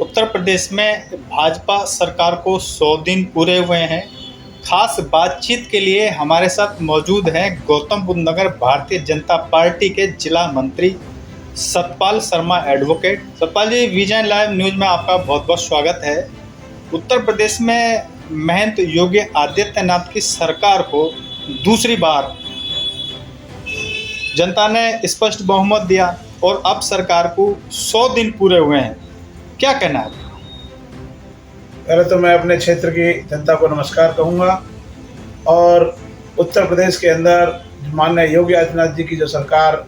उत्तर प्रदेश में भाजपा सरकार को 100 दिन पूरे हुए हैं। खास बातचीत के लिए हमारे साथ मौजूद हैं गौतम बुद्ध नगर भारतीय जनता पार्टी के जिला मंत्री सतपाल शर्मा एडवोकेट। सतपाल जी, विजन लाइव न्यूज़ में आपका बहुत बहुत स्वागत है। उत्तर प्रदेश में महंत योगी आदित्यनाथ की सरकार को दूसरी बार जनता ने स्पष्ट बहुमत दिया और अब सरकार को 100 दिन पूरे हुए हैं। क्या कहना है? पहले तो मैं अपने क्षेत्र की जनता को नमस्कार कहूँगा और उत्तर प्रदेश के अंदर माननीय योगी आदित्यनाथ जी की जो सरकार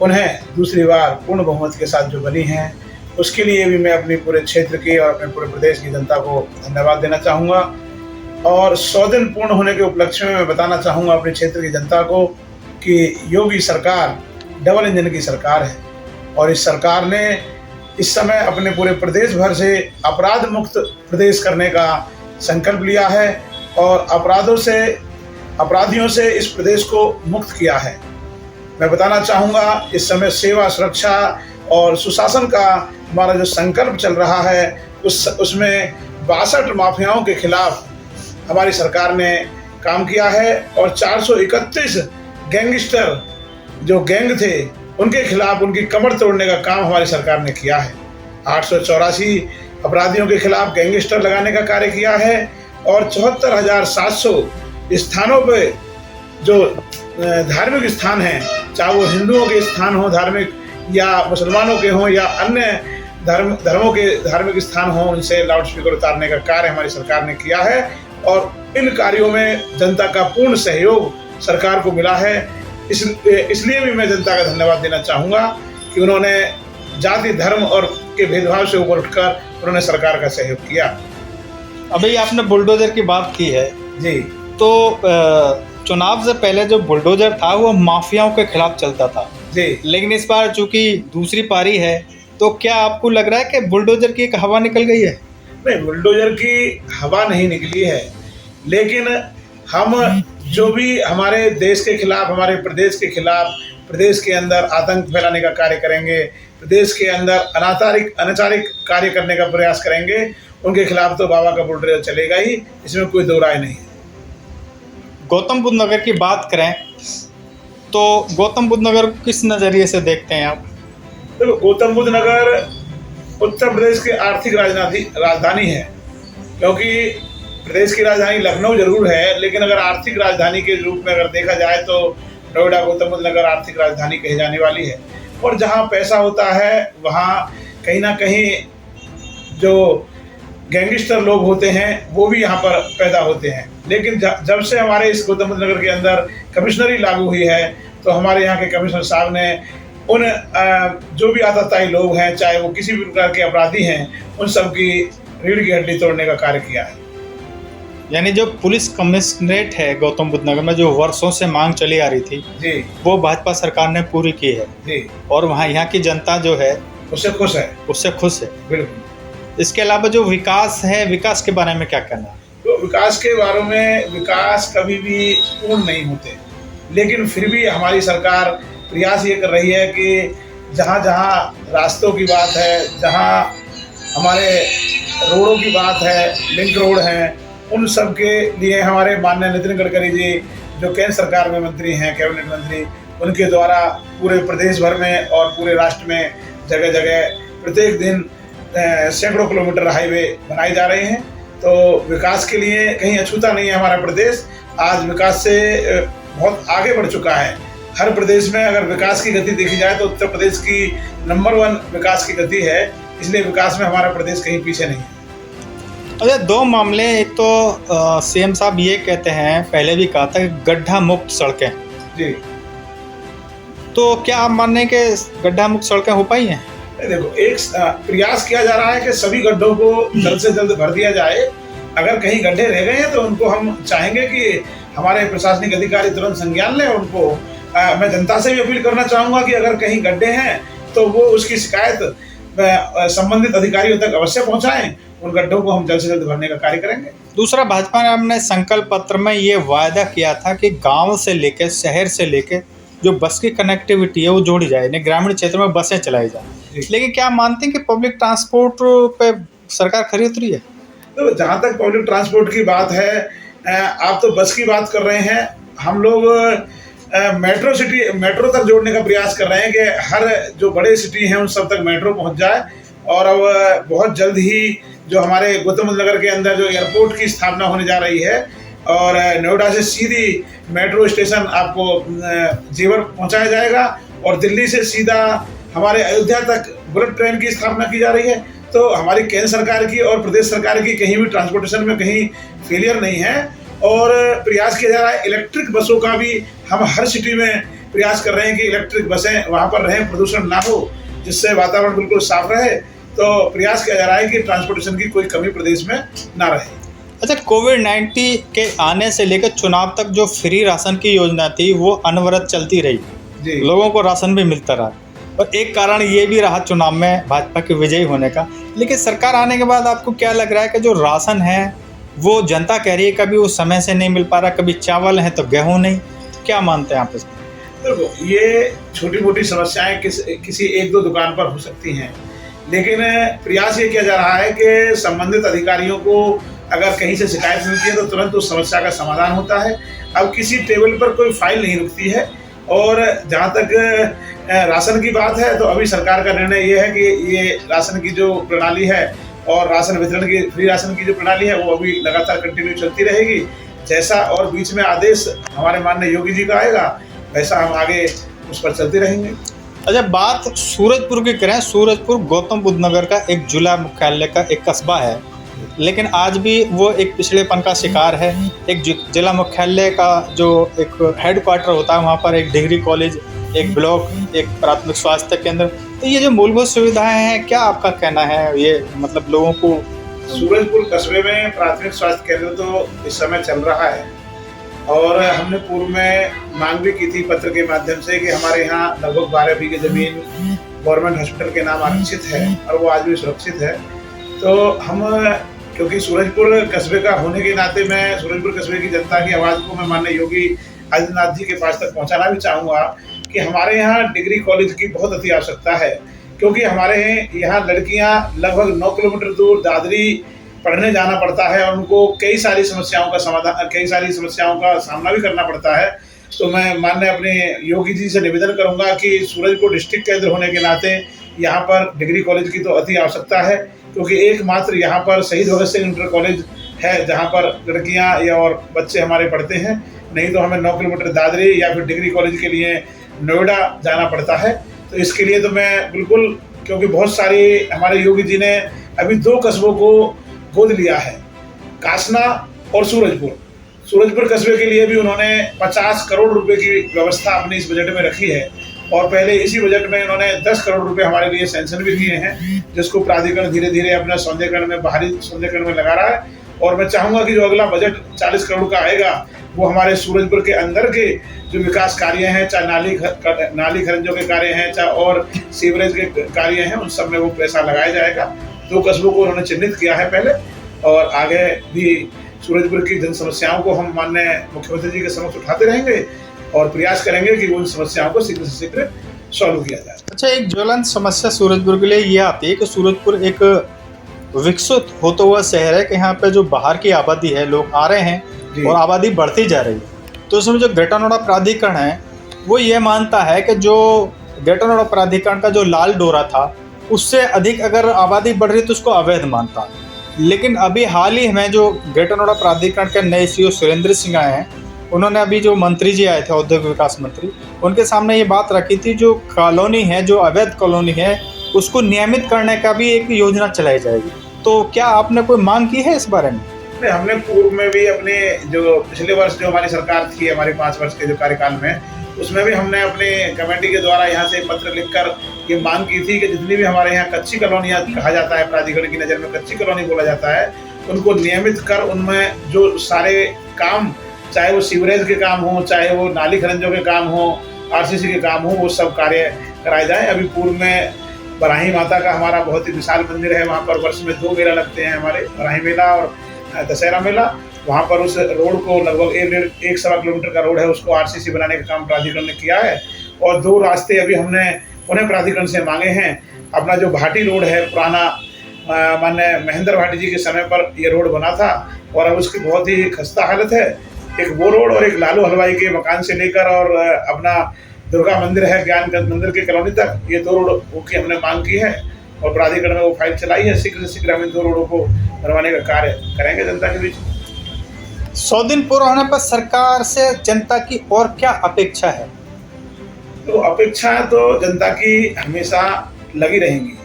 उन्हें दूसरी बार पूर्ण बहुमत के साथ जो बनी है, उसके लिए भी मैं अपनी पूरे क्षेत्र की और अपने पूरे प्रदेश की जनता को धन्यवाद देना चाहूँगा। और 100 दिन पूर्ण होने के उपलक्ष्य में मैं बताना चाहूँगा अपने क्षेत्र की जनता को कि योगी सरकार डबल इंजन की सरकार है और इस सरकार ने इस समय अपने पूरे प्रदेश भर से अपराध मुक्त प्रदेश करने का संकल्प लिया है और अपराधियों से इस प्रदेश को मुक्त किया है। मैं बताना चाहूँगा इस समय सेवा, सुरक्षा और सुशासन का हमारा जो संकल्प चल रहा है उसमें 62 माफियाओं के खिलाफ हमारी सरकार ने काम किया है और 431 गैंगस्टर जो गैंग थे उनके खिलाफ उनकी कमर तोड़ने का काम हमारी सरकार ने किया है। 884 अपराधियों के खिलाफ गैंगस्टर लगाने का कार्य किया है और 74,700 स्थानों पे जो धार्मिक स्थान हैं, चाहे वो हिंदुओं के स्थान हो धार्मिक या मुसलमानों के हों या अन्य धर्मों के धार्मिक स्थान हों, उनसे लाउडस्पीकर उतारने का कार्य हमारी सरकार ने किया है और इन कार्यों में जनता का पूर्ण सहयोग सरकार को मिला है। इसलिए भी मैं जनता का धन्यवाद देना चाहूँगा कि उन्होंने जाति, धर्म और के भेदभाव से ऊपर उठकर उन्होंने सरकार का सहयोग किया। अभी आपने बुलडोजर की बात की है जी, तो चुनाव से पहले जो बुलडोजर था वो माफियाओं के खिलाफ चलता था जी, लेकिन इस बार चूंकि दूसरी पारी है तो क्या आपको लग रहा है कि बुलडोजर की एक हवा निकल गई है? नहीं, बुलडोजर की हवा नहीं निकली है, लेकिन हम जो भी हमारे देश के खिलाफ, हमारे प्रदेश के खिलाफ, प्रदेश के अंदर आतंक फैलाने का कार्य करेंगे, प्रदेश के अंदर अनैतिक कार्य करने का प्रयास करेंगे, उनके खिलाफ तो बाबा का बुलडोजर चलेगा ही, इसमें कोई दो राय नहीं है। गौतम बुद्ध नगर की बात करें तो गौतम बुद्ध नगर को किस नज़रिए से देखते हैं आप? देखो, गौतम बुद्ध नगर उत्तर प्रदेश की आर्थिक राजधानी है, क्योंकि प्रदेश की राजधानी लखनऊ जरूर है, लेकिन अगर आर्थिक राजधानी के रूप में अगर देखा जाए तो नोएडा गौतम बुद्ध नगर आर्थिक राजधानी कही जाने वाली है। और जहाँ पैसा होता है वहाँ कहीं ना कहीं जो गैंगस्टर लोग होते हैं वो भी यहाँ पर पैदा होते हैं। लेकिन जब से हमारे इस गौतम बुद्ध नगर के अंदर कमिश्नरी लागू हुई है तो हमारे यहाँ के कमिश्नर साहब ने उन जो भी आतताई लोग हैं, चाहे वो किसी भी प्रकार के अपराधी हैं, उन सब की रीढ़ की हड्डी तोड़ने का कार्य किया है। यानी जो पुलिस कमिश्नरेट है गौतम बुद्ध नगर में, जो वर्षों से मांग चली आ रही थी जी, वो भाजपा सरकार ने पूरी की है जी, और वहाँ यहाँ की जनता जो है उससे खुश है। बिल्कुल। इसके अलावा जो विकास है, विकास के बारे में क्या कहना है? तो विकास के बारे में, विकास कभी भी पूर्ण नहीं होते, लेकिन फिर भी हमारी सरकार प्रयास ये कर रही है कि जहाँ जहाँ रास्तों की बात है, जहाँ हमारे रोडों की बात है, लिंक रोड हैं, उन सब के लिए हमारे माननीय नितिन गडकरी जी जो केंद्र सरकार में मंत्री हैं, कैबिनेट मंत्री, उनके द्वारा पूरे प्रदेश भर में और पूरे राष्ट्र में जगह जगह प्रत्येक दिन सैकड़ों किलोमीटर हाईवे बनाए जा रहे हैं। तो विकास के लिए कहीं अछूता नहीं है हमारा प्रदेश। आज विकास से बहुत आगे बढ़ चुका है। हर प्रदेश में अगर विकास की गति देखी जाए तो उत्तर प्रदेश की नंबर 1 विकास की गति है, इसलिए विकास में हमारा प्रदेश कहीं पीछे नहीं है। अच्छा, 2 मामले। एक तो सीएम साहब ये कहते हैं, पहले भी कहा था कि गड्ढा मुक्त सड़कें जी, तो क्या आप मान रहे हैं कि गड्ढा मुक्त सड़कें हो पाई हैं? देखो, एक प्रयास किया जा रहा है कि सभी गड्ढों को जल्द से जल्द भर दिया जाए। अगर कहीं गड्ढे रह गए हैं तो उनको हम चाहेंगे कि हमारे प्रशासनिक अधिकारी तुरंत संज्ञान लें। उनको मैं जनता से भी अपील करना चाहूँगा कि अगर कहीं गड्ढे हैं तो वो उसकी शिकायत संबंधित अधिकारियों तक अवश्य पहुँचाएं। उन गड्ढों को हम जल्द से जल्द भरने का कार्य करेंगे। दूसरा, भाजपा ने अपने संकल्प पत्र में ये वायदा किया था कि गांव से लेकर, शहर से लेकर जो बस की कनेक्टिविटी है वो जोड़ी जाए, ग्रामीण क्षेत्र में बसें चलाई जाए। लेकिन क्या मानते हैं कि पब्लिक ट्रांसपोर्ट पे सरकार खरी उतरी है? तो जहाँ तक पब्लिक ट्रांसपोर्ट की बात है, आप तो बस की बात कर रहे हैं, हम लोग मेट्रो तक जोड़ने का प्रयास कर रहे हैं कि हर जो बड़े सिटी हैं उन सब तक मेट्रो पहुंच जाए। और अब बहुत जल्द ही जो हमारे गौतम बुद्ध नगर के अंदर जो एयरपोर्ट की स्थापना होने जा रही है और नोएडा से सीधी मेट्रो स्टेशन आपको जेवर पहुंचाया जाएगा और दिल्ली से सीधा हमारे अयोध्या तक बुलेट ट्रेन की स्थापना की जा रही है। तो हमारी केंद्र सरकार की और प्रदेश सरकार की कहीं भी ट्रांसपोर्टेशन में कहीं फेलियर नहीं है और प्रयास किया जा रहा है। इलेक्ट्रिक बसों का भी हम हर सिटी में प्रयास कर रहे हैं कि इलेक्ट्रिक बसें वहाँ पर रहें, प्रदूषण ना हो, जिससे वातावरण बिल्कुल साफ रहे। तो प्रयास किया जा रहा है कि ट्रांसपोर्टेशन की कोई कमी प्रदेश में ना रहे। अच्छा, कोविड-19 के आने से लेकर चुनाव तक जो फ्री राशन की योजना थी वो अनवरत चलती रही जी। लोगों को राशन भी मिलता रहा और एक कारण ये भी रहा चुनाव में भाजपा के विजयी होने का। लेकिन सरकार आने के बाद आपको क्या लग रहा है कि जो राशन है वो जनता कह रही है कभी उस समय से नहीं मिल पा रहा, कभी चावल है तो गेहूं नहीं, क्या मानते हैं आप इसमें? देखो, ये छोटी मोटी समस्याएं किसी एक दो दुकान पर हो सकती हैं, लेकिन प्रयास ये किया जा रहा है कि संबंधित अधिकारियों को अगर कहीं से शिकायत मिलती है तो तुरंत उस समस्या का समाधान होता है। अब किसी टेबल पर कोई फाइल नहीं रुकती है। और जहाँ तक राशन की बात है तो अभी सरकार का निर्णय ये है कि ये राशन की जो प्रणाली है और राशन वितरण की फ्री राशन की जो प्रणाली है वो अभी लगातार कंटिन्यू चलती रहेगी। जैसा और बीच में आदेश हमारे माननीय योगी जी का आएगा वैसा हम आगे उस पर चलते रहेंगे। अच्छा, बात सूरजपुर की करें। सूरजपुर गौतम बुद्ध नगर का एक जिला मुख्यालय का एक कस्बा है, लेकिन आज भी वो एक पिछड़ेपन का शिकार है। एक जिला मुख्यालय का जो एक हेडक्वार्टर होता है वहाँ पर एक डिग्री कॉलेज, एक ब्लॉक, एक प्राथमिक स्वास्थ्य केंद्र, तो ये जो मूलभूत सुविधाएं हैं, क्या आपका कहना है ये मतलब लोगों को? सूरजपुर कस्बे में प्राथमिक स्वास्थ्य केंद्र तो इस समय चल रहा है और हमने पूर्व में मांग भी की थी पत्र के माध्यम से कि हमारे यहाँ लगभग 12 बीघे जमीन गवर्नमेंट हॉस्पिटल के नाम आरक्षित है और वो आज भी सुरक्षित है। तो हम क्योंकि सूरजपुर कस्बे का होने के नाते मैं सूरजपुर कस्बे की जनता की आवाज़ को मैं माननीय योगी आदित्यनाथ जी के पास तक पहुंचाना भी चाहूँगा कि हमारे यहाँ डिग्री कॉलेज की बहुत अति आवश्यकता है, क्योंकि हमारे यहाँ लड़कियाँ लगभग 9 किलोमीटर दूर दादरी पढ़ने जाना पड़ता है और उनको कई सारी समस्याओं का सामना भी करना पड़ता है। तो मैं माननीय अपने योगी जी से निवेदन करूंगा कि सूरजपुर डिस्ट्रिक्ट केंद्र होने के नाते यहाँ पर डिग्री कॉलेज की तो अति आवश्यकता है, क्योंकि एकमात्र यहाँ पर शहीद भगत सिंह इंटर कॉलेज है जहाँ पर लड़कियाँ या और बच्चे हमारे पढ़ते हैं। नहीं तो हमें 9 किलोमीटर दादरी या फिर डिग्री कॉलेज के लिए नोएडा जाना पड़ता है। तो इसके लिए तो मैं बिल्कुल, क्योंकि बहुत सारी हमारे योगी जी ने अभी 2 कस्बों को गोद लिया है, कासना और सूरजपुर कस्बे के लिए भी उन्होंने 50 करोड़ रुपए की व्यवस्था अपने इस बजट में रखी है और पहले इसी बजट में इन्होंने 10 करोड़ रुपए हमारे लिए सैंक्शन भी किए हैं, जिसको प्राधिकरण धीरे धीरे अपना सौंदर्यकरण में बाहरी सौंदर्यकरण में लगा रहा है। और मैं चाहूँगा कि जो अगला बजट 40 करोड़ का आएगा वो हमारे सूरजपुर के अंदर के जो विकास कार्य हैं, चाहे नाली खरंजों के कार्य हैं, चाहे और सीवरेज के कार्य हैं, उन सब में वो पैसा लगाया जाएगा। 2 कस्बों को उन्होंने चिन्हित किया है पहले और आगे भी सूरजपुर की जन समस्याओं को हम माननीय मुख्यमंत्री जी के समक्ष उठाते रहेंगे और प्रयास करेंगे कि उन समस्याओं को शीघ्र से शीघ्र सॉल्व किया जाए। अच्छा, एक ज्वलंत समस्या सूरजपुर के लिए ये आती है कि सूरजपुर एक विकसित होता हुआ शहर है कि यहाँ पे जो बाहर की आबादी है, लोग आ रहे हैं और आबादी बढ़ती जा रही है। तो उसमें जो ग्रेटर नोएडा प्राधिकरण है वो ये मानता है कि जो ग्रेटर नोएडा प्राधिकरण का जो लाल डोरा था उससे अधिक अगर आबादी बढ़ रही तो उसको अवैध मानता है। लेकिन अभी हाल ही में जो ग्रेटर नोएडा प्राधिकरण के नए सीईओ सुरेंद्र सिंह आए हैं, उन्होंने अभी जो मंत्री जी आए थे औद्योगिक विकास मंत्री, उनके सामने ये बात रखी थी जो कॉलोनी है, जो अवैध कॉलोनी है, उसको नियमित करने का भी एक योजना चलाई जाएगी। तो क्या आपने कोई मांग की है इस बारे में? नहीं, हमने पूर्व में भी अपने जो पिछले वर्ष जो हमारी सरकार थी, हमारे 5 वर्ष के जो कार्यकाल में, उसमें भी हमने अपने कमेटी के द्वारा यहाँ से पत्र लिखकर ये मांग की थी कि जितनी भी हमारे यहाँ कच्ची कॉलोनियाँ कहा जाता है, प्राधिकरण की नज़र में कच्ची कॉलोनी बोला जाता है, उनको नियमित कर उनमें जो सारे काम, चाहे वो सीवरेज के काम हो, चाहे वो नाली खरंजों के काम हो, आरसीसी के काम हो, वो सब कार्य कराए जाएँ। अभी पूर्व में बराही माता का हमारा बहुत ही विशाल मंदिर है, वहाँ पर वर्ष में 2 मेला लगते हैं हमारे, बराही मेला और दशहरा मेला। वहाँ पर उस रोड को लगभग 1.25 किलोमीटर का रोड है, उसको आरसीसी बनाने का काम प्राधिकरण ने किया है। और 2 रास्ते अभी हमने पुनः प्राधिकरण से मांगे हैं। अपना जो भाटी रोड है, पुराना माननीय महेंद्र भाटी जी के समय पर ये रोड बना था और अब उसकी बहुत ही खस्ता हालत है। एक वो रोड और एक लालू हलवाई के मकान से लेकर और अपना दुर्गा मंदिर है ज्ञान मंदिर की कॉलोनी तक, ये 2 रोड की हमने मांग की है और प्राधिकरण में वो फाइल चलाई है। शीघ्र से शीघ्र हम इन 2 रोडों को बनवाने का कार्य करेंगे जनता के बीच। 100 दिन पूरा होने पर सरकार से जनता की और क्या अपेक्षा है? तो अपेक्षा तो जनता की हमेशा लगी रहेंगी,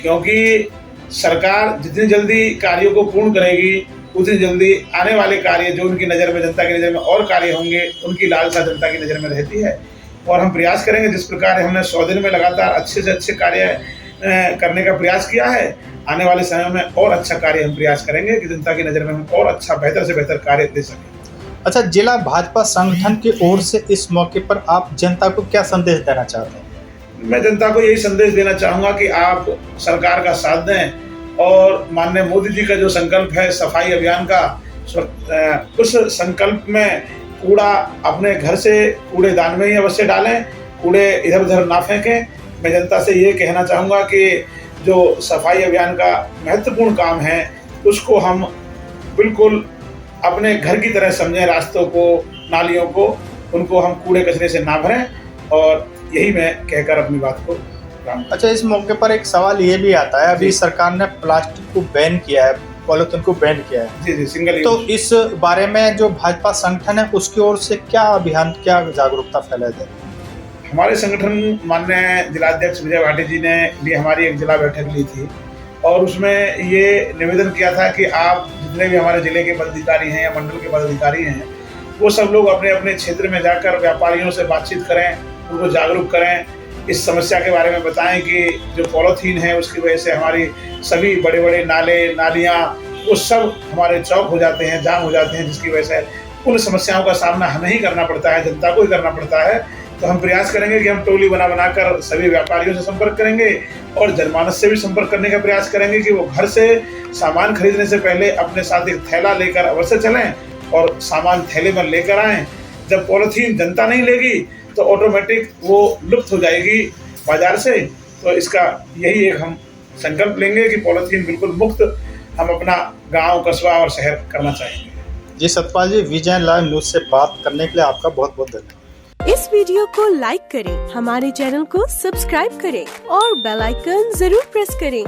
क्योंकि सरकार जितनी जल्दी कार्यों को पूर्ण करेगी उतनी जल्दी आने वाले कार्य जो उनकी नज़र में, जनता की नज़र में और कार्य होंगे, उनकी लालसा जनता की नज़र में रहती है। और हम प्रयास करेंगे जिस प्रकार हमने 100 दिन में लगातार अच्छे से अच्छे कार्य करने का प्रयास किया है, आने वाले समय में और अच्छा कार्य हम प्रयास करेंगे कि जनता की नज़र में हम और अच्छा बेहतर से बेहतर कार्य दे सकें। अच्छा, जिला भाजपा संगठन की ओर से इस मौके पर आप जनता को क्या संदेश देना चाहते हैं? मैं जनता को यही संदेश देना चाहूँगा कि आप सरकार का साथ दें और माननीय मोदी जी का जो संकल्प है सफाई अभियान का, उस संकल्प में कूड़ा अपने घर से कूड़ेदान में ही अवश्य डालें, कूड़े इधर उधर ना फेंकें। मैं जनता से ये कहना चाहूँगा कि जो सफाई अभियान का महत्वपूर्ण काम है उसको हम बिल्कुल अपने घर की तरह समझें, रास्तों को, नालियों को, उनको हम कूड़े कचरे से ना भरें, और यही मैं कहकर अपनी बात को। अच्छा, इस मौके पर एक सवाल ये भी आता है, अभी सरकार ने प्लास्टिक को बैन किया है, पॉलिथीन को बैन किया है। जी, सिंगल तो यूज। इस बारे में जो भाजपा संगठन है उसकी ओर से क्या अभियान, क्या जागरूकता फैलाए दे? हमारे संगठन माननीय जिलाध्यक्ष विजय भाटी जी ने भी हमारी एक जिला बैठक ली थी और उसमें ये निवेदन किया था कि आप जितने भी हमारे जिले के पदाधिकारी हैं या मंडल के पदाधिकारी हैं, वो सब लोग अपने अपने क्षेत्र में जाकर व्यापारियों से बातचीत करें, उनको जागरूक करें, इस समस्या के बारे में बताएं कि जो पॉलीथीन है उसकी वजह से हमारी सभी बड़े बड़े नाले नालियाँ वो सब हमारे चौक हो जाते हैं, जाम हो जाते हैं, जिसकी वजह से उन समस्याओं का सामना हमें ही करना पड़ता है, जनता को ही करना पड़ता है। तो हम प्रयास करेंगे कि हम टोली बनाकर सभी व्यापारियों से संपर्क करेंगे और जनमानस से भी संपर्क करने का प्रयास करेंगे कि वो घर से सामान खरीदने से पहले अपने साथ एक थैला लेकर अवश्य चलें और सामान थैले में लेकर आएँ। जब पॉलीथीन जनता नहीं लेगी तो ऑटोमेटिक वो लुप्त हो जाएगी बाजार से। तो इसका यही एक हम संकल्प लेंगे कि पॉलीथीन बिल्कुल मुक्त हम अपना गांव, कस्बा और शहर करना चाहेंगे। जी सतपाल जी, विजय लाइव न्यूज से बात करने के लिए आपका बहुत बहुत धन्यवाद। इस वीडियो को लाइक करें, हमारे चैनल को सब्सक्राइब करें और बेल आइकन जरूर प्रेस करें